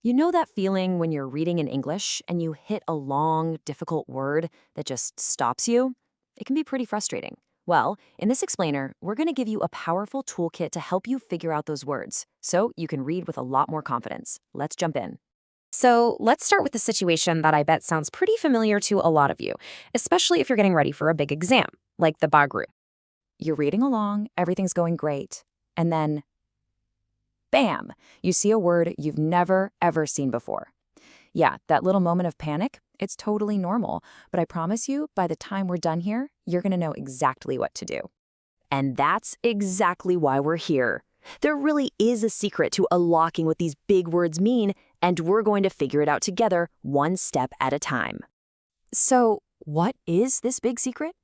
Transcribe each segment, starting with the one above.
You know that feeling when you're reading in English and you hit a long, difficult word that just stops you? It can be pretty frustrating. Well, in this explainer, we're going to give you a powerful toolkit to help you figure out those words so you can read with a lot more confidence. Let's jump in. So let's start with a situation that I bet sounds pretty familiar to a lot of you, especially if you're getting ready for a big exam, like the Bagru. You're reading along, everything's going great, and then, bam, you see a word you've never, ever seen before. Yeah, that little moment of panic, it's totally normal, but I promise you, by the time we're done here, you're going to know exactly what to do. And that's exactly why we're here. There really is a secret to unlocking what these big words mean, and we're going to figure it out together, one step at a time. So, what is this big secret?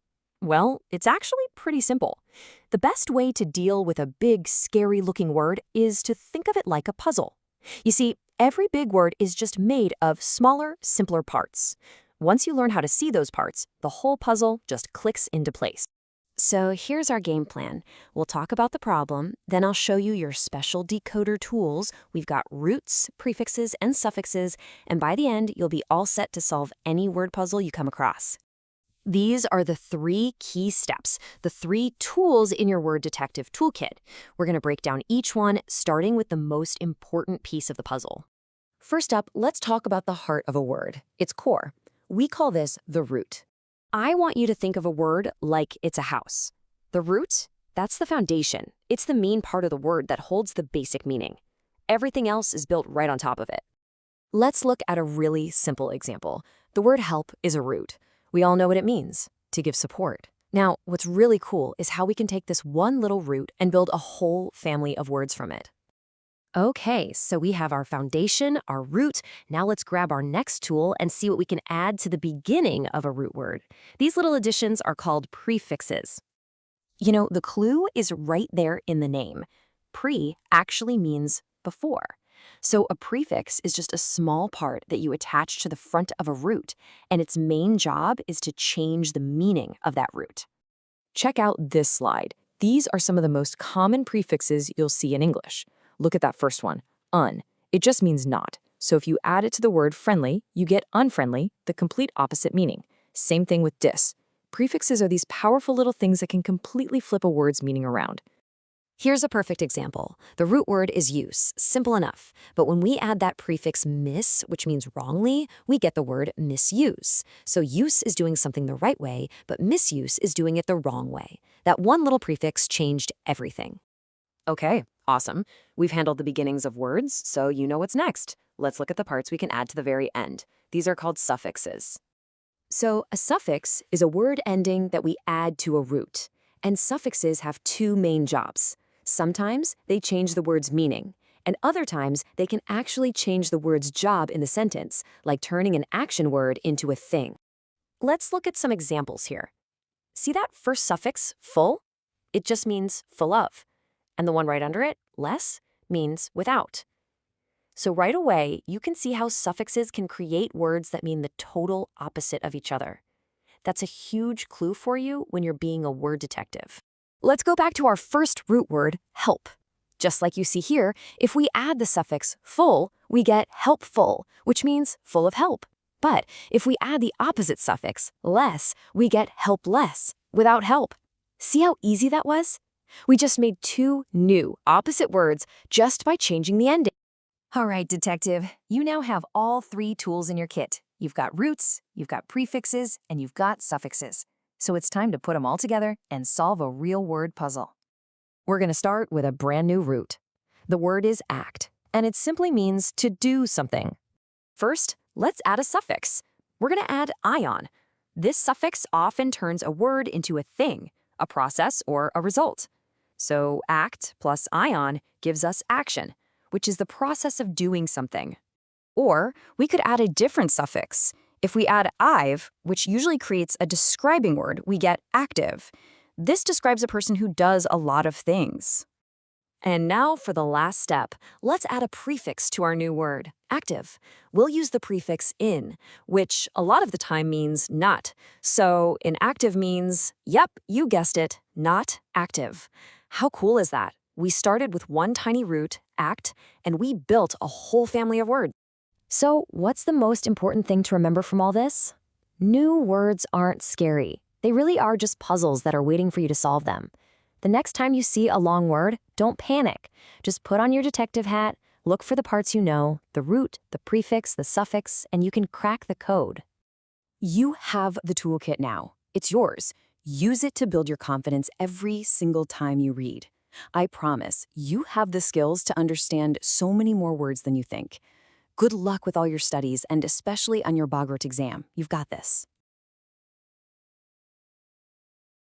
Well, it's actually pretty simple. The best way to deal with a big, scary-looking word is to think of it like a puzzle. You see, every big word is just made of smaller, simpler parts. Once you learn how to see those parts, the whole puzzle just clicks into place. So here's our game plan. We'll talk about the problem, then I'll show you your special decoder tools. We've got roots, prefixes, and suffixes, and by the end, you'll be all set to solve any word puzzle you come across. These are the 3 key steps, the 3 tools in your word detective toolkit. We're going to break down each one, starting with the most important piece of the puzzle. First up, let's talk about the heart of a word, its core. We call this the root. I want you to think of a word like it's a house. The root, that's the foundation. It's the main part of the word that holds the basic meaning. Everything else is built right on top of it. Let's look at a really simple example. The word help is a root. We all know what it means, to give support. Now, what's really cool is how we can take this one little root and build a whole family of words from it. Okay, so we have our foundation, our root. Now let's grab our next tool and see what we can add to the beginning of a root word. These little additions are called prefixes. You know, the clue is right there in the name. Pre actually means before. So a prefix is just a small part that you attach to the front of a root, and its main job is to change the meaning of that root. Check out this slide. These are some of the most common prefixes you'll see in English. Look at that first one, un. It just means not. So if you add it to the word friendly, you get unfriendly, the complete opposite meaning. Same thing with dis. Prefixes are these powerful little things that can completely flip a word's meaning around. Here's a perfect example. The root word is use, simple enough. But when we add that prefix mis, which means wrongly, we get the word misuse. So use is doing something the right way, but misuse is doing it the wrong way. That one little prefix changed everything. Okay, awesome. We've handled the beginnings of words, so you know what's next. Let's look at the parts we can add to the very end. These are called suffixes. So a suffix is a word ending that we add to a root. And suffixes have 2 main jobs. Sometimes they change the word's meaning, and other times they can actually change the word's job in the sentence, like turning an action word into a thing. Let's look at some examples here. See that first suffix, full? It just means full of. And the one right under it, less, means without. So right away, you can see how suffixes can create words that mean the total opposite of each other. That's a huge clue for you when you're being a word detective. Let's go back to our first root word, help. Just like you see here, if we add the suffix full, we get helpful, which means full of help. But if we add the opposite suffix, less, we get helpless, without help. See how easy that was? We just made 2 new, opposite words just by changing the ending. All right, detective, you now have all 3 tools in your kit. You've got roots, you've got prefixes, and you've got suffixes. So it's time to put them all together and solve a real word puzzle. We're going to start with a brand new root. The word is act, and it simply means to do something. First, let's add a suffix. We're going to add ion. This suffix often turns a word into a thing, a process, or a result. So act plus ion gives us action, which is the process of doing something. Or we could add a different suffix. If we add ive, which usually creates a describing word, we get active. This describes a person who does a lot of things. And now for the last step, let's add a prefix to our new word, active. We'll use the prefix in, which a lot of the time means not. So inactive means, yep, you guessed it, not active. How cool is that? We started with one tiny root, act, and we built a whole family of words. So, what's the most important thing to remember from all this? New words aren't scary. They really are just puzzles that are waiting for you to solve them. The next time you see a long word, don't panic. Just put on your detective hat, look for the parts you know, the root, the prefix, the suffix, and you can crack the code. You have the toolkit now. It's yours. Use it to build your confidence every single time you read. I promise, you have the skills to understand so many more words than you think. Good luck with all your studies, and especially on your Bogart exam. You've got this.